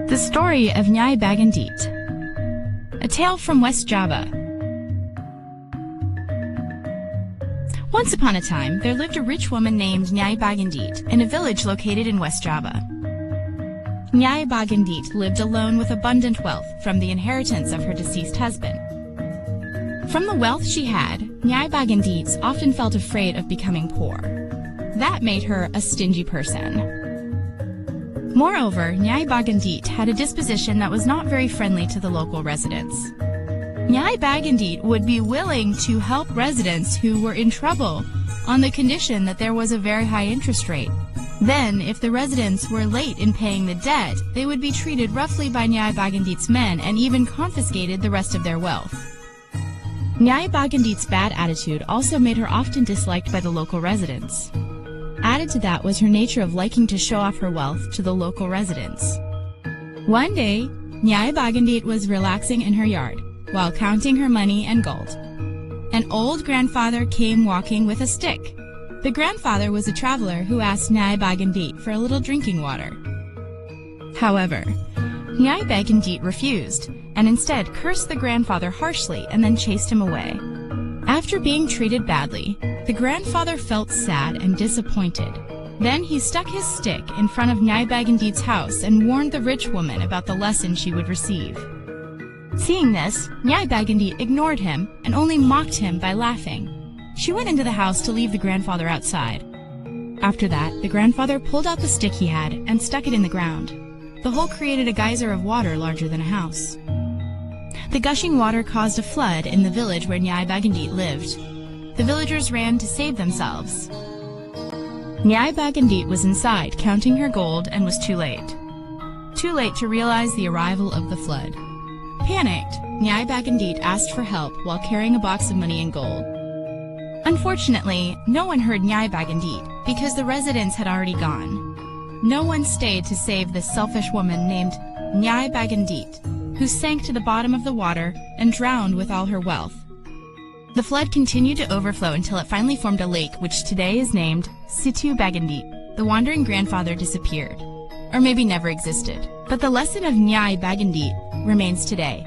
The story of Nyai Bagendit. A tale from West Java. Once upon a time, there lived a rich woman named Nyai Bagendit in a village located in West Java. Nyai Bagendit lived alone with abundant wealth from the inheritance of her deceased husband. From the wealth she had, Nyai Bagendit often felt afraid of becoming poor. That made her a stingy person. Moreover, Nyai Bagendit had a disposition that was not very friendly to the local residents. Nyai Bagendit would be willing to help residents who were in trouble on the condition that there was a very high interest rate. Then, if the residents were late in paying the debt, they would be treated roughly by Nyai Bagendit's men and even confiscated the rest of their wealth. Nyai Bagendit's bad attitude also made her often disliked by the local residents. Added to that was her nature of liking to show off her wealth to the local residents. One day, Nyai Bagendit was relaxing in her yard while counting her money and gold. An old grandfather came walking with a stick. The grandfather was a traveler who asked Nyai Bagendit for a little drinking water. However, Nyai Bagendit refused, and instead cursed the grandfather harshly and then chased him away. After being treated badly, the grandfather felt sad and disappointed. Then he stuck his stick in front of Nyai Bagendit's house and warned the rich woman about the lesson she would receive. Seeing this, Nyai Bagendit ignored him and only mocked him by laughing. She went into the house to leave the grandfather outside. After that, the grandfather pulled out the stick he had and stuck it in the ground. The hole created a geyser of water larger than a house. The gushing water caused a flood in the village where Nyai Bagendit lived. The villagers ran to save themselves. Nyai Bagendit was inside counting her gold and was too late. Too late to realize the arrival of the flood. Panicked, Nyai Bagendit asked for help while carrying a box of money and gold. Unfortunately, no one heard Nyai Bagendit because the residents had already gone. No one stayed to save this selfish woman named Nyai Bagendit, who sank to the bottom of the water and drowned with all her wealth. The flood continued to overflow until it finally formed a lake which today is named Situ Bagendit. The wandering grandfather disappeared, or maybe never existed. But the lesson of Nyai Bagendit remains today.